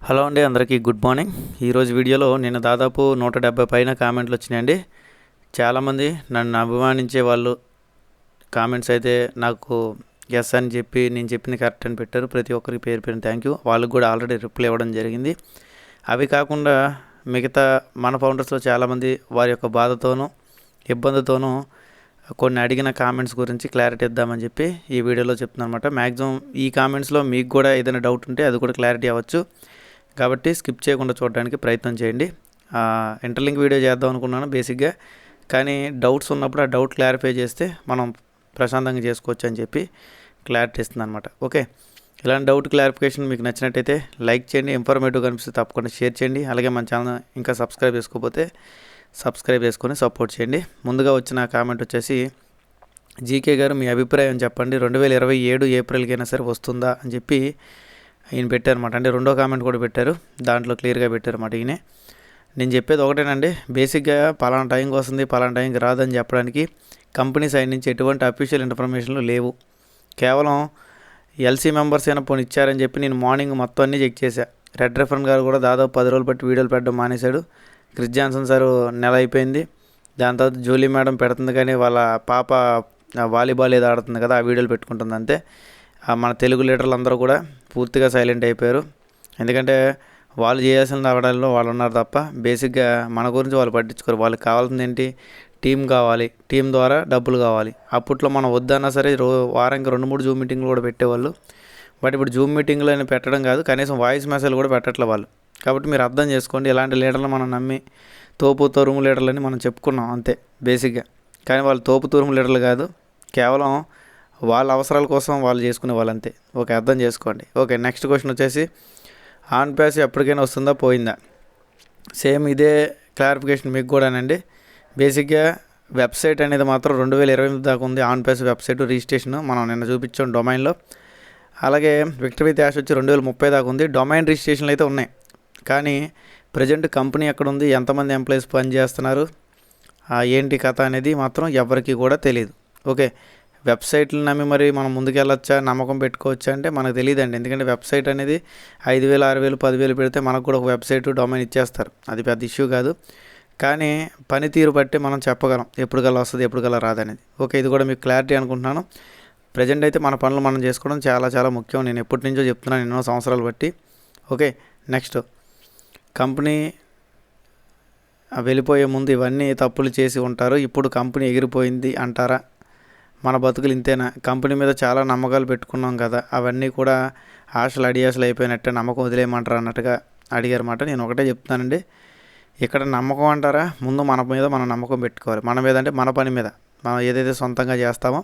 Hello అండి, అందరికీ good morning. ఈరోజు వీడియోలో నేను దాదాపు 170 పైన కామెంట్లు వచ్చినాయండి. చాలామంది నన్ను అభిమానించే వాళ్ళు కామెంట్స్ అయితే నాకు ఎస్ అని చెప్పి నేను చెప్పింది కరెక్ట్ అని పెట్టారు. ప్రతి ఒక్కరికి పేరు పేరు థ్యాంక్ యూ. వాళ్ళకి కూడా ఆల్రెడీ రిప్లై ఇవ్వడం జరిగింది. అవి కాకుండా మిగతా మన ఫౌండర్స్లో చాలామంది వారి యొక్క బాధతోనూ ఇబ్బందితోనూ కొన్ని అడిగిన కామెంట్స్ గురించి క్లారిటీ ఇద్దామని చెప్పి ఈ వీడియోలో చెప్తున్నాను అనమాట. మ్యాక్సిమం ఈ కామెంట్స్లో మీకు కూడా ఏదైనా డౌట్ ఉంటే అది కూడా క్లారిటీ అవ్వచ్చు. కాబట్టి స్కిప్ చేయకుండా చూడడానికి ప్రయత్నం చేయండి. ఇంటర్లింక్ వీడియో చేద్దాం అనుకున్నాను బేసిక్గా, కానీ డౌట్స్ ఉన్నప్పుడు ఆ డౌట్ క్లారిఫై చేస్తే మనం ప్రశాంతంగా చేసుకోవచ్చు అని చెప్పి క్లారిటీ ఇస్తుంది అనమాట. ఓకే, ఇలాంటి డౌట్ క్లారిఫికేషన్ మీకు నచ్చినట్టయితే లైక్ చేయండి, ఇన్ఫర్మేటివ్ కనిపిస్తే తప్పకుండా షేర్ చేయండి. అలాగే మన ఛానల్ ఇంకా సబ్స్క్రైబ్ చేసుకోకపోతే సబ్స్క్రైబ్ చేసుకొని సపోర్ట్ చేయండి. ముందుగా వచ్చిన కామెంట్ వచ్చేసి, జీకే గారు మీ అభిప్రాయం చెప్పండి, 2027 ఏప్రిల్కైనా సరే వస్తుందా అని చెప్పి ఈయన పెట్టారన్నమాట. అంటే రెండో కామెంట్ కూడా పెట్టారు, దాంట్లో క్లియర్గా పెట్టారన్నమాట. ఈయనే నేను చెప్పేది ఒకటేనండి, బేసిక్గా పలానా టైంకి వస్తుంది పలానా టైంకి రాదని చెప్పడానికి కంపెనీ సైడ్ నుంచి ఎటువంటి అఫీషియల్ ఇన్ఫర్మేషన్లు లేవు. కేవలం ఎల్సీ మెంబర్స్ అయినా పోనీ ఇచ్చారని చెప్పి నేను మార్నింగ్ మొత్తం అన్నీ చెక్ చేశా. రెడ్ రెఫరెన్ గారు కూడా దాదాపు 10 రోజులు బట్టి వీడియోలు పెట్టడం మానేశాడు. క్రిస్ జాన్సన్ సారు నెల అయిపోయింది. దాని తర్వాత జూలీ మేడం పెడుతుంది, కానీ వాళ్ళ పాప వాలీబాల్ ఏదో ఆడుతుంది కదా, ఆ వీడియోలు పెట్టుకుంటుంది అంతే. మన తెలుగు లీడర్లు అందరూ కూడా పూర్తిగా సైలెంట్ అయిపోయారు. ఎందుకంటే వాళ్ళు చేయాల్సిన అవడంలో వాళ్ళు ఉన్నారు తప్ప బేసిక్గా మన గురించి వాళ్ళు పట్టించుకోరు. వాళ్ళకి కావాల్సింది ఏంటి, టీం కావాలి, టీం ద్వారా డబ్బులు కావాలి. అప్పట్లో మనం వద్దన్నా సరే వారానికి 2-3 జూమ్ మీటింగ్లు కూడా పెట్టేవాళ్ళు. బట్ ఇప్పుడు జూమ్ మీటింగ్లు అని పెట్టడం కాదు, కనీసం వాయిస్ మెసేజ్లు కూడా పెట్టట్లే వాళ్ళు. కాబట్టి మీరు అర్థం చేసుకోండి, ఇలాంటి లీడర్లు మనం నమ్మి తోపు తరుము లీడర్లని మనం చెప్పుకున్నాం అంతే బేసిక్గా. కానీ వాళ్ళు తోపు తరుము లీడర్లు కాదు, కేవలం వాళ్ళ అవసరాల కోసం వాళ్ళు చేసుకునే వాళ్ళు అంతే. ఓకే, అర్థం చేసుకోండి. ఓకే, నెక్స్ట్ క్వశ్చన్ వచ్చేసి, ఆన్ ప్యాస్ ఎప్పటికైనా వస్తుందా పోయిందా? సేమ్ ఇదే క్లారిఫికేషన్ మీకు కూడానండి. బేసిక్గా వెబ్సైట్ అనేది మాత్రం 2028 దాకా ఉంది. ఆన్ ప్యాస్ వెబ్సైట్ రిజిస్ట్రేషన్ మనం నిన్న చూపించాం డొమైన్లో. అలాగే విక్టరీ విత్ యాష్ వచ్చి 2030 దాకా ఉంది. డొమైన్ రిజిస్ట్రేషన్లు అయితే ఉన్నాయి, కానీ ప్రజెంట్ కంపెనీ ఎక్కడ ఉంది, ఎంతమంది ఎంప్లాయీస్ పనిచేస్తున్నారు, ఏంటి కథ అనేది మాత్రం ఎవరికి కూడా తెలియదు. ఓకే, వెబ్సైట్లు నమ్మి మరి మనం ముందుకెళ్ళొచ్చా, నమ్మకం పెట్టుకోవచ్చా అంటే మనకు తెలియదండి. ఎందుకంటే వెబ్సైట్ అనేది 5,000, 6,000, 10,000 పెడితే మనకు కూడా ఒక వెబ్సైట్ డొమైన్ ఇచ్చేస్తారు, అది పెద్ద ఇష్యూ కాదు. కానీ పనితీరు బట్టి మనం చెప్పగలం ఎప్పటికల్లా వస్తుంది ఎప్పటికల్లా రాదనేది. ఓకే, ఇది కూడా మీకు క్లారిటీ అనుకుంటున్నాను. ప్రజెంట్ అయితే మన పనులు మనం చేసుకోవడం చాలా చాలా ముఖ్యం. నేను ఎప్పటి నుంచో చెప్తున్నాను, ఎన్నో సంవత్సరాలు బట్టి. ఓకే, నెక్స్ట్, కంపెనీ వెళ్ళిపోయే ముందు ఇవన్నీ తప్పులు చేసి ఉంటారు, ఇప్పుడు కంపెనీ ఎగిరిపోయింది అంటారా? మన బతుకులు ఇంతేనా? కంపెనీ మీద చాలా నమ్మకాలు పెట్టుకున్నాం కదా, అవన్నీ కూడా ఆశలు అడియాసలు అయిపోయినట్టే, నమ్మకం వదిలేయమంటారా అన్నట్టుగా అడిగారన్నమాట. నేను ఒకటే చెప్తానండి, ఇక్కడ నమ్మకం అంటారా, ముందు మన మీద మనం నమ్మకం పెట్టుకోవాలి. మన మీద అంటే మన పని మీద, మనం ఏదైతే సొంతంగా చేస్తామో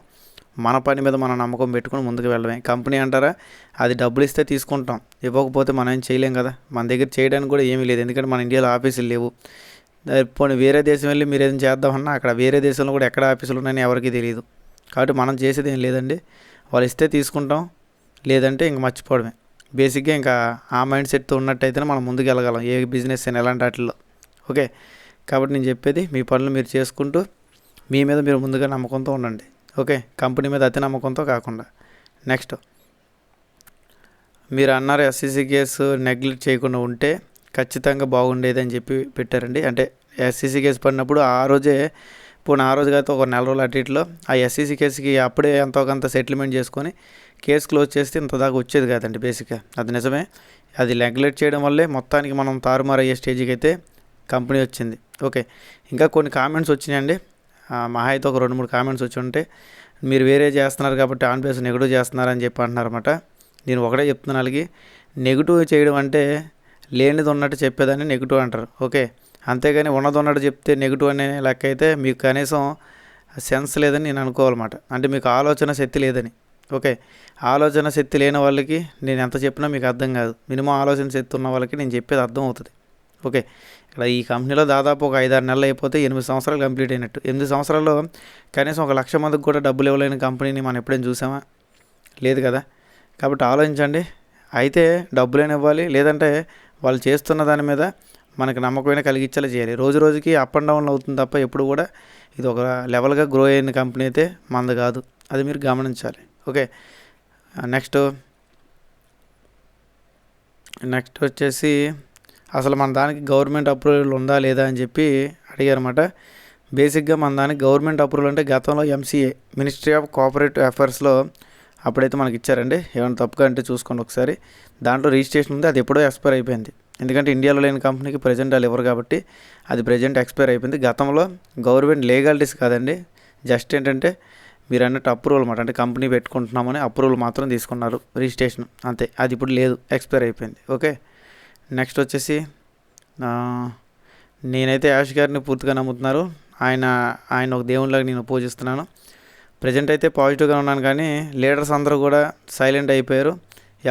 మన పని మీద మనం నమ్మకం పెట్టుకుని ముందుకు వెళ్ళడమే. కంపెనీ అంటారా, అది డబ్బులు ఇస్తే తీసుకుంటాం, ఇవ్వకపోతే మనం ఏం చేయలేం కదా. మన దగ్గర చేయడానికి కూడా ఏమీ లేదు, ఎందుకంటే మన ఇండియాలో ఆఫీసులు లేవు. పోనీ వేరే దేశం వెళ్ళి మీరు ఏదైనా చేద్దామన్నా అక్కడ వేరే దేశంలో కూడా ఎక్కడ ఆఫీసులు ఉన్నాయని ఎవరికీ తెలియదు. కాబట్టి మనం చేసేది ఏం లేదండి, వాళ్ళు ఇస్తే తీసుకుంటాం, లేదంటే ఇంక మర్చిపోవడమే. బేసిక్గా ఇంకా ఆ మైండ్ సెట్తో ఉన్నట్టయితేనే మనం ముందుకు వెళ్ళగలం, ఏ బిజినెస్ అయినా ఎలాంటి వాటిల్లో. ఓకే, కాబట్టి నేను చెప్పేది, మీ పనులు మీరు చేసుకుంటూ మీ మీద మీరు ముందుగా నమ్మకంతో ఉండండి. ఓకే, కంపెనీ మీద అతి నమ్మకంతో కాకుండా. నెక్స్ట్, మీరు అన్నారు ఎస్సీసీ కేసు నెగ్లెక్ట్ చేయకుండా ఉంటే ఖచ్చితంగా బాగుండేది అని చెప్పి పెట్టారండి. అంటే ఎస్సీసీ కేసు పడినప్పుడు ఆ రోజే, పోనీ ఆ రోజు కాదు ఒక నెల రోజులు అటు ఇట్లో ఆ ఎస్సీసీ కేసుకి అప్పుడే ఎంతో కొంత సెటిల్మెంట్ చేసుకొని కేసు క్లోజ్ చేస్తే ఇంత దాకా వచ్చేది కాదండి. బేసిక్గా అది నిజమే, అది నెగ్లెక్ట్ చేయడం వల్లే మొత్తానికి మనం తారుమారు అయ్యే స్టేజ్కి అయితే కంపెనీ వచ్చింది. ఓకే, ఇంకా కొన్ని కామెంట్స్ వచ్చినాయండి. మహా అయితే ఒక 2-3 కామెంట్స్ వచ్చి ఉంటే, మీరు వేరే చేస్తున్నారు కాబట్టి ఆన్ ప్యాస్ నెగిటివ్ చేస్తున్నారని చెప్పి అంటున్నారన్నమాట. నేను ఒకటే చెప్తున్నాను, వాళ్ళకి నెగిటివ్ చేయడం అంటే లేనిది ఉన్నట్టు చెప్పేదాన్ని నెగిటివ్ అంటారు. ఓకే, అంతేగాని ఉన్నది ఉన్నట్టు చెప్తే నెగిటివ్ అనే లెక్క అయితే మీకు కనీసం సెన్స్ లేదని నేను అనుకోవాలన్నమాట. అంటే మీకు ఆలోచన శక్తి లేదని. ఓకే, ఆలోచన శక్తి లేని వాళ్ళకి నేను ఎంత చెప్పినా మీకు అర్థం కాదు. మినిమం ఆలోచన శక్తి ఉన్న వాళ్ళకి నేను చెప్పేది అర్థం అవుతుంది. ఓకే, ఇక్కడ ఈ కంపెనీలో దాదాపు ఒక 5-6 నెలలు అయిపోతే 8 సంవత్సరాలు కంప్లీట్ అయినట్టు. 8 సంవత్సరాల్లో కనీసం 1,00,000 మందికి కూడా డబ్బులు ఇవ్వలేని కంపెనీని మనం ఎప్పుడైనా చూసామా? లేదు కదా. కాబట్టి ఆలోచించండి, అయితే డబ్బులైనా ఇవ్వాలి, లేదంటే వాళ్ళు చేస్తున్న దాని మీద మనకు నమ్మకమైన కలిగించేలా చేయాలి. రోజు రోజుకి అప్ అండ్ డౌన్లు అవుతుంది తప్ప ఎప్పుడు కూడా ఇది ఒక లెవెల్గా గ్రో అయిన కంపెనీ అయితే మనది కాదు, అది మీరు గమనించాలి. ఓకే, నెక్స్ట్, నెక్స్ట్ వచ్చేసి అసలు మన దానికి గవర్నమెంట్ అప్రూవల్ ఉందా లేదా అని చెప్పి అడిగారన్నమాట. బేసిక్గా మన దానికి గవర్నమెంట్ అప్రూవల్ అంటే గతంలో MCA మినిస్ట్రీ ఆఫ్ కోఆపరేటివ్ అఫైర్స్లో అప్పుడైతే మనకి ఇచ్చారండి. ఏమైనా తప్పుగా అంటే చూసుకోండి ఒకసారి. దాంట్లో రిజిస్ట్రేషన్ ఉంది, అది ఎప్పుడో ఎక్స్పైర్ అయిపోయింది. ఎందుకంటే ఇండియాలో లేని కంపెనీకి ప్రజెంట్ వాళ్ళు ఇవ్వరు కాబట్టి అది ప్రజెంట్ ఎక్స్పైర్ అయిపోయింది. గతంలో గవర్నమెంట్ లీగాలిటీస్ కాదండి, జస్ట్ ఏంటంటే మీరు అన్నట్టు అప్రూవల్ అన్నమాట. అంటే కంపెనీ పెట్టుకుంటున్నామని అప్రూవల్ మాత్రం తీసుకున్నారు, రిజిస్ట్రేషన్ అంతే. అది ఇప్పుడు లేదు, ఎక్స్పైర్ అయిపోయింది. ఓకే, నెక్స్ట్ వచ్చేసి నేనైతే యాష్ గారిని పూర్తిగా నమ్ముతున్నారు. ఆయన ఒక దేవునిలాగా నేను పూజిస్తున్నాను. ప్రజెంట్ అయితే పాజిటివ్గా ఉన్నాను, కానీ లీడర్స్ అందరూ కూడా సైలెంట్ అయిపోయారు.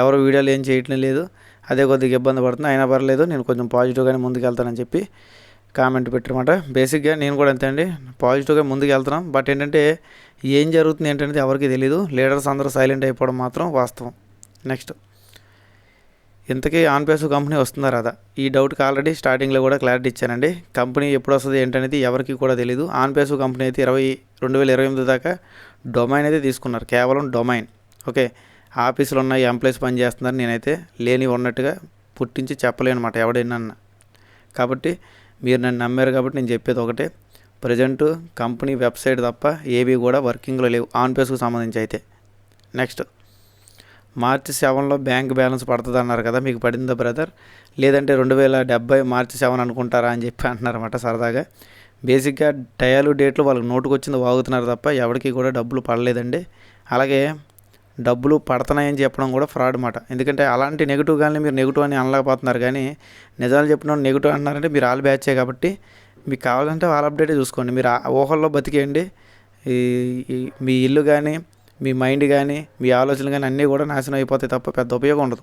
ఎవరు వీడియోలు ఏం చేయటం లేదు, అదే కొద్దిగా ఇబ్బంది పడుతుంది. అయినా పర్లేదు, నేను కొంచెం పాజిటివ్గానే ముందుకు వెళ్తానని చెప్పి కామెంట్ పెట్టారన్నమాట. బేసిక్గా నేను కూడా అంతే అండి, పాజిటివ్గా ముందుకు వెళ్తున్నాం. బట్ ఏంటంటే ఏం జరుగుతుంది ఏంటంటే ఎవరికి తెలియదు. లీడర్స్ అందరూ సైలెంట్ అయిపోవడం మాత్రం వాస్తవం. నెక్స్ట్, ఇంతకీ ఆన్పేసు కంపెనీ వస్తుందా రాదా? ఈ డౌట్కి ఆల్రెడీ స్టార్టింగ్లో కూడా క్లారిటీ ఇచ్చానండి. కంపెనీ ఎప్పుడు వస్తుంది ఏంటనేది ఎవరికి కూడా తెలియదు. ఆన్పేసు కంపెనీ అయితే 2028 దాకా డొమైన్ అయితే తీసుకున్నారు, కేవలం డొమైన్. ఓకే, ఆఫీసులు ఉన్నాయి, ఎంప్లాయీస్ పని చేస్తున్నారు. నేనైతే లేని ఉన్నట్టుగా పుట్టించి చెప్పలేను అనమాట ఎవడైనా. కాబట్టి మీరు నన్ను నమ్మారు కాబట్టి నేను చెప్పేది ఒకటే, ప్రజెంట్ కంపెనీ వెబ్సైట్ తప్ప ఏవి కూడా వర్కింగ్లో లేవు ఆన్పేస్కు సంబంధించి అయితే. నెక్స్ట్, మార్చి 7లో బ్యాంక్ బ్యాలెన్స్ పడుతుంది అన్నారు కదా, మీకు పడిందా బ్రదర్? లేదంటే 2070 మార్చి 7 అనుకుంటారా అని చెప్పి అంటున్నారన్నమాట సరదాగా. బేసిక్గా టయాలు డేట్లు వాళ్ళకి నోటుకు వచ్చింది వాగుతున్నారు తప్ప ఎవరికి కూడా డబ్బులు పడలేదండి. అలాగే డబ్బులు పడుతున్నాయని చెప్పడం కూడా ఫ్రాడ్ మాట. ఎందుకంటే అలాంటి నెగిటివ్ కానీ మీరు నెగిటివ్ అని అనలేకపోతున్నారు, కానీ నిజాలు చెప్పిన నెగిటివ్ అంటున్నారంటే మీరు ఆల్ బ్యాచే కాబట్టి మీకు కావాలంటే వాళ్ళ అప్డేటే చూసుకోండి. మీరు ఊహల్లో బతికేయండి. మీ ఇల్లు కానీ, మీ మైండ్ కానీ, మీ ఆలోచనలు కానీ అన్నీ కూడా నాశనం అయిపోతాయి తప్ప పెద్ద ఉపయోగం ఉండదు.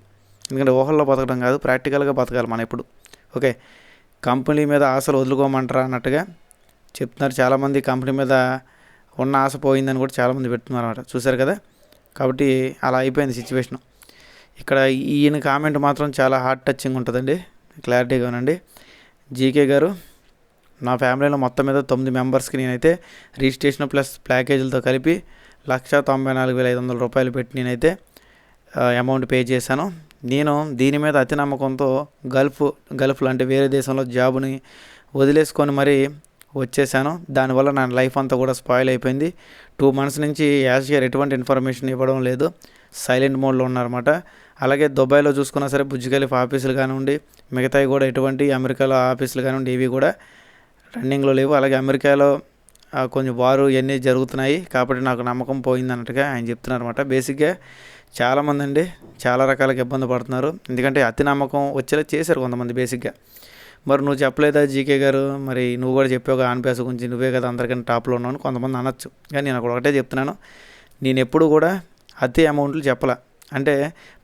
ఎందుకంటే ఊహల్లో బతకడం కాదు, ప్రాక్టికల్గా బతకాలి మనం ఎప్పుడు. ఓకే, కంపెనీ మీద ఆశలు వదులుకోమంటారా అన్నట్టుగా చెప్తున్నారు చాలామంది. కంపెనీ మీద ఉన్న ఆశ పోయిందని కూడా చాలామంది పెడుతున్నారు అన్నమాట, చూశారు కదా. కాబట్టి అలా అయిపోయింది సిచ్యువేషను. ఇక్కడ ఈయన కామెంట్ మాత్రం చాలా హార్ట్ టచింగ్ ఉంటుందండి, క్లారిటీగా వినండి. జీకే గారు, నా ఫ్యామిలీలో మొత్తం మీద 9 మెంబర్స్కి నేనైతే రిజిస్ట్రేషన్ ప్లస్ ప్యాకేజీలతో కలిపి 1,94,500 రూపాయలు పెట్టి నేనైతే అమౌంట్ పే చేశాను. నేను దీని మీద అతి నమ్మకంతో గల్ఫ్లో అంటే వేరే దేశంలో జాబుని వదిలేసుకొని మరీ వచ్చేసాను. దానివల్ల నా లైఫ్ అంతా కూడా స్పాయిల్ అయిపోయింది. 2 months నుంచి యాష్ గారు ఎటువంటి ఇన్ఫర్మేషన్ ఇవ్వడం లేదు, సైలెంట్ మోడ్లో ఉన్నారన్నమాట. అలాగే దుబాయ్లో చూసుకున్నా సరే బుర్జ్ ఖలీఫా ఆఫీసులు కానివ్వండి, మిగతాయి కూడా ఎటువంటి అమెరికాలో ఆఫీసులు కానివ్వండి ఇవి కూడా రన్నింగ్లో లేవు. అలాగే అమెరికాలో కొంచెం వారు ఇవన్నీ జరుగుతున్నాయి కాబట్టి నాకు నమ్మకం పోయింది అన్నట్టుగా ఆయన చెప్తున్నారు అనమాట. బేసిక్గా చాలామంది అండి చాలా రకాలుగా ఇబ్బంది పడుతున్నారు, ఎందుకంటే అతి నమ్మకం వచ్చేలా చేశారు కొంతమంది. బేసిక్గా మరి నువ్వు చెప్పలేదా జీకే గారు, మరి నువ్వు కూడా చెప్పావు ఆన్పేస్ గురించి, నువ్వే కదా అందరికన్నా టాప్లో ఉన్నావు కొంతమంది అనొచ్చు. కానీ నేను ఒకటే చెప్తున్నాను, నేను ఎప్పుడు కూడా అతి అమౌంట్లు చెప్పలే. అంటే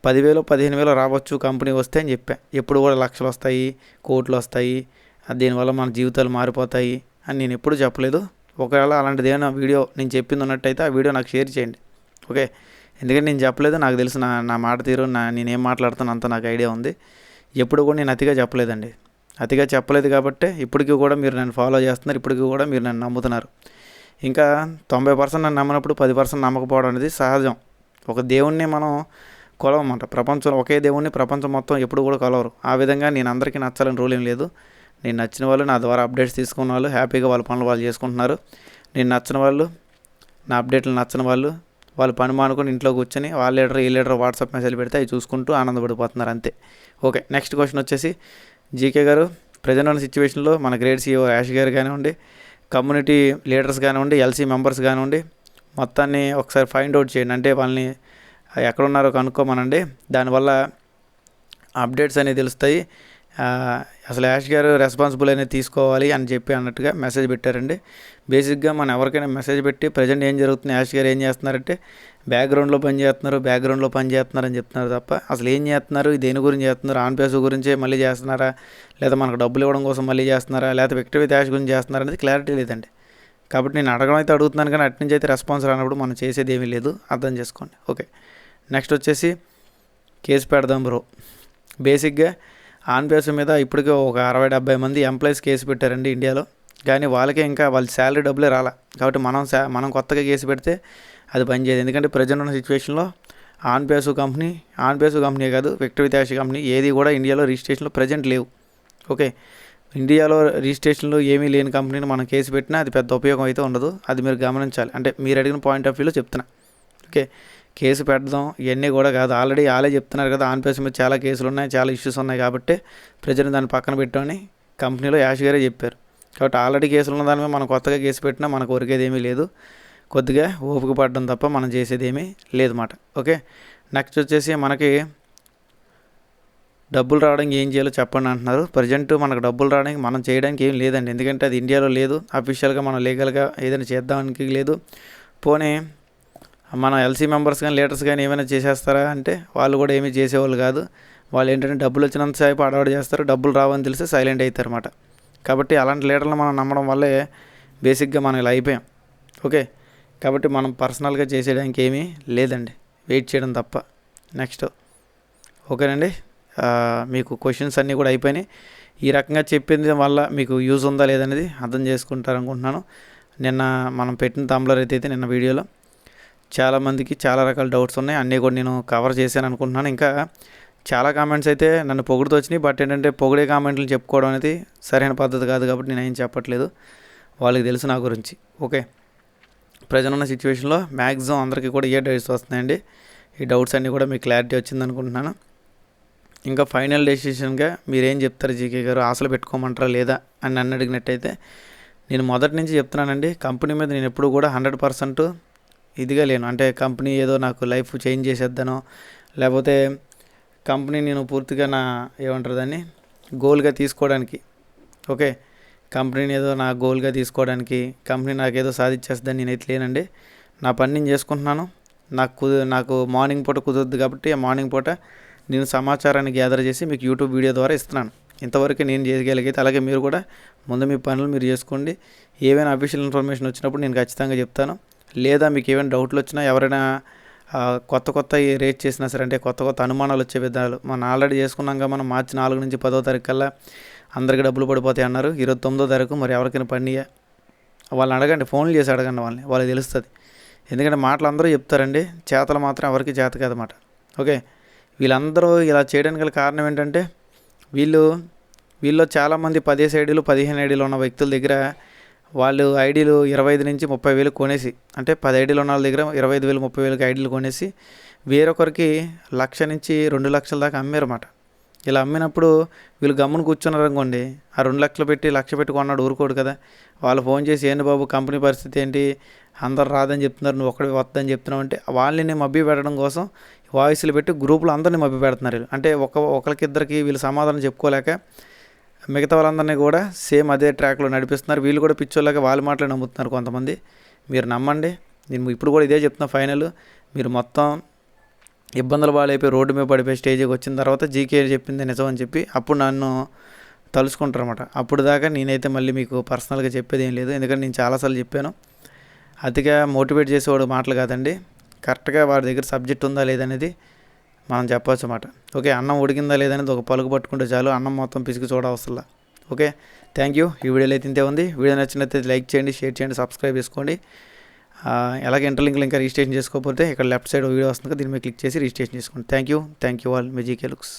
10,000 15,000 రావచ్చు కంపెనీ వస్తే అని చెప్పా. ఎప్పుడు కూడా లక్షలు వస్తాయి, కోట్లు వస్తాయి, దీనివల్ల మన జీవితాలు మారిపోతాయి అని నేను ఎప్పుడు చెప్పలేదు. ఒకవేళ అలాంటిది ఏమైనా వీడియో నేను చెప్పింది ఉన్నట్టయితే ఆ వీడియో నాకు షేర్ చేయండి. ఓకే, ఎందుకంటే నేను చెప్పలేదు, నాకు తెలుసు నా మాట తీరు, నేనేం మాట్లాడుతాను అంత నాకు ఐడియా ఉంది. ఎప్పుడు కూడా నేను అతిగా చెప్పలేదండి. అతిగా చెప్పలేదు కాబట్టి ఇప్పటికీ కూడా మీరు నన్ను ఫాలో చేస్తున్నారు, ఇప్పటికీ కూడా మీరు నన్ను నమ్ముతున్నారు. ఇంకా 90% నన్ను నమ్మనప్పుడు 10% నమ్మకపోవడం అనేది సహజం. ఒక దేవుణ్ణి మనం కొలవమంట, ప్రపంచంలో ఒకే దేవుణ్ణి ప్రపంచం మొత్తం ఎప్పుడు కూడా కొలవరు. ఆ విధంగా నేను అందరికీ నచ్చాలని రూల్ ఏం లేదు. నేను నచ్చిన వాళ్ళు, నా ద్వారా అప్డేట్స్ తీసుకున్న వాళ్ళు హ్యాపీగా వాళ్ళ పనులు వాళ్ళు చేసుకుంటున్నారు. నేను నచ్చిన వాళ్ళు, నా అప్డేట్లు నచ్చిన వాళ్ళు పని మానుకొని ఇంట్లో కూర్చొని వాళ్ళ లీడర్ ఈ లీడర్ వాట్సాప్ మెసేజ్ పెడితే అవి చూసుకుంటూ ఆనందపడిపోతున్నారు అంతే. ఓకే, నెక్స్ట్ క్వశ్చన్ వచ్చేసి జీకే గారు, ప్రజెంట్ ఉన్న సిచ్యువేషన్లో మన గ్రేట్ CEO యాష్ గారు కానివ్వండి, కమ్యూనిటీ లీడర్స్ కానివ్వండి, LC మెంబర్స్ కానివ్వండి, మొత్తాన్ని ఒకసారి ఫైండ్ అవుట్ చేయండి. అంటే వాళ్ళని ఎక్కడున్నారో కనుక్కోమనండి. దానివల్ల అప్డేట్స్ అనేవి తెలుస్తాయి. అసలు యాష్ గారు రెస్పాన్సిబుల్ అనేది తీసుకోవాలి అని చెప్పి అన్నట్టుగా మెసేజ్ పెట్టారండి. బేసిక్గా మనం ఎవరికైనా మెసేజ్ పెట్టి ప్రజెంట్ ఏం జరుగుతుంది, యాష్ గారు ఏం చేస్తున్నారంటే బ్యాక్గ్రౌండ్లో పని చేస్తున్నారు అని చెప్తున్నారు తప్ప అసలు ఏం చేస్తున్నారు, దేని గురించి చేస్తున్నారు, ఆన్పేస్ గురించే మళ్ళీ చేస్తున్నారా, లేదా మనకు డబ్బులు ఇవ్వడం కోసం మళ్ళీ చేస్తున్నారా, లేదా వ్యక్తిగత యాష్ గురించి చేస్తున్నారా అనేది క్లారిటీ లేదండి. కాబట్టి నేను అడగడం అయితే అడుగుతున్నాను, కానీ అటు నుంచి అయితే రెస్పాన్స్ రానప్పుడు మనం చేసేది ఏమీ లేదు, అర్థం చేసుకోండి. ఓకే, నెక్స్ట్ వచ్చేసి కేసు పెడదాం బ్రో. బేసిక్గా ఆన్పేస్ మీద ఇప్పటికే ఒక 60-70 మంది ఎంప్లాయీస్ కేసు పెట్టారండి ఇండియాలో, కానీ వాళ్ళకే ఇంకా వాళ్ళ శాలరీ డబ్బులే రాలా. కాబట్టి మనం కొత్తగా కేసు పెడితే అది పనిచేయదు. ఎందుకంటే ప్రజెంట్ ఉన్న సిచ్యువేషన్లో ఆన్పేసు కంపెనీ కాదు, విక్టరీ ట్యాక్సీ కంపెనీ ఏది కూడా ఇండియాలో రిజిస్ట్రేషన్లో ప్రజెంట్ లేవు. ఓకే, ఇండియాలో రిజిస్ట్రేషన్లో ఏమీ లేని కంపెనీని మనం కేసు పెట్టినా అది పెద్ద ఉపయోగం అయితే ఉండదు. అది మీరు గమనించాలి. అంటే మీరు అడిగిన పాయింట్ ఆఫ్ వ్యూలో చెప్తున్నా. ఓకే, కేసు పెట్టడం ఇవన్నీ కూడా కాదు. ఆల్రెడీ వాళ్ళే చెప్తున్నారు కదా, ఆన్పేస్ మీద చాలా కేసులు ఉన్నాయి, చాలా ఇష్యూస్ ఉన్నాయి కాబట్టి ప్రజలు దాన్ని పక్కన పెట్టమని కంపెనీలో యాష్ గారే చెప్పారు. కాబట్టి ఆల్రెడీ కేసులు ఉన్న దాని మీద మనం కొత్తగా కేసు పెట్టినా మనకు ఒరిగేది ఏమీ లేదు. కొద్దిగా ఓపిక పడడం తప్ప మనం చేసేది ఏమీ లేదన్నమాట. ఓకే, నెక్స్ట్ వచ్చేసి మనకి డబ్బులు రావడానికి ఏం చేయాలో చెప్పండి అంటున్నారు. ప్రజెంట్ మనకు డబ్బులు రావడానికి మనం చేయడానికి ఏం లేదండి. ఎందుకంటే అది ఇండియాలో లేదు. అఫీషియల్గా మనం లీగల్గా ఏదైనా చేద్దానికి లేదు. పోనీ మన ఎల్సీ మెంబర్స్ కానీ లీడర్స్ కానీ ఏమైనా చేసేస్తారా అంటే వాళ్ళు కూడా ఏమీ చేసేవాళ్ళు కాదు. వాళ్ళు ఏంటంటే డబ్బులు వచ్చినంత సేపు అడవాడు చేస్తారు, డబ్బులు రావని తెలిసి సైలెంట్ అవుతారు అన్నమాట. కాబట్టి అలాంటి లీడర్లు మనం నమ్మడం వల్లే బేసిక్గా మనం ఇలా అయిపోయాం. ఓకే, కాబట్టి మనం పర్సనల్గా చేసేయడానికి ఏమీ లేదండి, వెయిట్ చేయడం తప్ప. నెక్స్ట్ ఓకేనండి, మీకు క్వశ్చన్స్ అన్నీ కూడా అయిపోయినాయి. ఈ రకంగా చెప్పింది వల్ల మీకు యూజ్ ఉందా లేదనేది అర్థం చేసుకుంటారనుకుంటున్నాను. నిన్న మనం పెట్టిన తంబ్లర్ అయితే నిన్న వీడియోలో చాలామందికి చాలా రకాల డౌట్స్ ఉన్నాయి, అన్నీ కూడా నేను కవర్ చేశాను అనుకుంటున్నాను. ఇంకా చాలా కామెంట్స్ అయితే నన్ను పొగుడుతూ వచ్చినాయి. బట్ ఏంటంటే పొగిడే కామెంట్లు చెప్పుకోవడం అనేది సరైన పద్ధతి కాదు కాబట్టి నేను ఏం చెప్పట్లేదు, వాళ్ళకి తెలుసు నా గురించి. ఓకే, ప్రజెంట్ ఉన్న సిచ్యువేషన్లో మ్యాక్సిమం అందరికీ కూడా ఏ డౌట్స్ వస్తున్నాయండి. ఈ డౌట్స్ అన్నీ కూడా మీకు క్లారిటీ వచ్చింది అనుకుంటున్నాను. ఇంకా ఫైనల్ డెసిషన్గా మీరేం చెప్తారు జీకే గారు, ఆశలు పెట్టుకోమంటారా లేదా అని నన్ను అడిగినట్టయితే నేను మొదటి నుంచి చెప్తున్నానండి, కంపెనీ మీద నేను ఎప్పుడు కూడా 100% ఇదిగా లేను. అంటే కంపెనీ ఏదో నాకు లైఫ్ చేంజ్ చేసేద్దానో, లేకపోతే కంపెనీ నేను పూర్తిగా నా ఏమంటారు దాన్ని గోల్గా తీసుకోవడానికి, ఓకే, కంపెనీని ఏదో నా గోల్గా తీసుకోవడానికి, కంపెనీ నాకేదో సాధించేస్తుందని నేనైతే లేనండి. నా పని నేను చేసుకుంటున్నాను. నాకు మార్నింగ్ పూట కుదరదు కాబట్టి ఆ మార్నింగ్ పూట నేను సమాచారాన్ని గ్యాదర్ చేసి మీకు యూట్యూబ్ వీడియో ద్వారా ఇస్తున్నాను. ఇంతవరకు నేను చేయగలిగితే అలాగే మీరు కూడా ముందు మీ పనులు మీరు చేసుకోండి. ఏవైనా అఫీషియల్ ఇన్ఫర్మేషన్ వచ్చినప్పుడు నేను ఖచ్చితంగా చెప్తాను. లేదా మీకు ఏమైనా డౌట్లు వచ్చినా, ఎవరైనా కొత్త రేట్ చేసినా సరే, అంటే కొత్త అనుమానాలు వచ్చే విధాలు మనం ఆల్రెడీ చేసుకున్నాక మనం మార్చి 4 నుంచి 10వ తారీఖు కల్లా అందరికీ డబ్బులు పడిపోతాయి అన్నారు. 29వ తారీఖు మరి ఎవరికైనా పడినాయా వాళ్ళని అడగండి, ఫోన్లు చేసి అడగండి వాళ్ళకి తెలుస్తుంది. ఎందుకంటే మాటలు అందరూ చెప్తారండి, చేతలు మాత్రం ఎవరికి చేత కాదన్నమాట. ఓకే, వీళ్ళందరూ ఇలా చేయడానికి గల కారణం ఏంటంటే వీళ్ళు చాలామంది 10 ఐడీలు 15 ఐడీలు ఉన్న వ్యక్తుల దగ్గర వాళ్ళు ఐడీలు 25 నుంచి 30,000 కొనేసి, అంటే 10 ఐడీలు ఉన్న వాళ్ళ దగ్గర 25,000 30,000 ఐడీలు కొనేసి వేరొకరికి 1,00,000 నుంచి 2,00,000 దాకా అమ్మారన్నమాట. ఇలా అమ్మినప్పుడు వీళ్ళు గమ్మున కూర్చున్నారనుకోండి, ఆ 2,00,000 పెట్టి 1,00,000 పెట్టి కొన్నాడు ఊరుకోడు కదా. వాళ్ళు ఫోన్ చేసి ఏంటి బాబు కంపెనీ పరిస్థితి ఏంటి, అందరు రాదని చెప్తున్నారు, నువ్వు ఒక్కడికి వద్దని చెప్తున్నావు అంటే వాళ్ళని మభ్య పెట్టడం కోసం వాయిస్లు పెట్టి గ్రూపులు అందరినీ మభ్య పెడుతున్నారు. అంటే ఒకరికిద్దరికి వీళ్ళు సమాధానం చెప్పుకోలేక మిగతా వాళ్ళందరినీ కూడా సేమ్ అదే ట్రాక్లో నడిపిస్తున్నారు. వీళ్ళు కూడా పిచ్చోళ్ళగా వాళ్ళ మాటలు నమ్ముతున్నారు కొంతమంది. మీరు నమ్మండి, నేను ఇప్పుడు కూడా ఇదే చెప్తున్నా. ఫైనల్ మీరు మొత్తం ఇబ్బందులు బాగాలైపోయి రోడ్డు మీద పడిపోయి స్టేజ్కి వచ్చిన తర్వాత జీకే చెప్పింది నిజం అని చెప్పి అప్పుడు నన్ను తలుచుకుంటారన్నమాట. అప్పుడు దాకా నేనైతే మళ్ళీ మీకు పర్సనల్గా చెప్పేది ఏం లేదు. ఎందుకంటే నేను చాలాసార్లు చెప్పాను, అతిగా మోటివేట్ చేసేవాడు మాటలు కాదండి, కరెక్ట్గా వాడి దగ్గర సబ్జెక్ట్ ఉందా లేదనేది మనం చెప్పవచ్చు అన్నమాట. ఓకే, అన్నం ఉడికిందా లేదనేది ఒక పలుకు పట్టుకుంటే చాలు, అన్నం మొత్తం పిసికి చూడవసలా. Okay, thank you. ఈ వీడియోలో అయితే ఇంతే ఉంది. వీడియో నచ్చినట్లయితే లైక్ చేయండి, షేర్ చేయండి, సబ్స్క్రైబ్ చేసుకోండి. అలాగే ఇంటర్లింక్లు ఇంకా రిజిస్ట్రేషన్ చేసుకోకపోతే ఇక్కడ లెఫ్ట్ సైడ్ వీడియో వస్తుంది, దీని మీద క్లిక్ చేసి రిజిస్ట్రేషన్ చేసుకోండి. Thank you all. Me GK looks.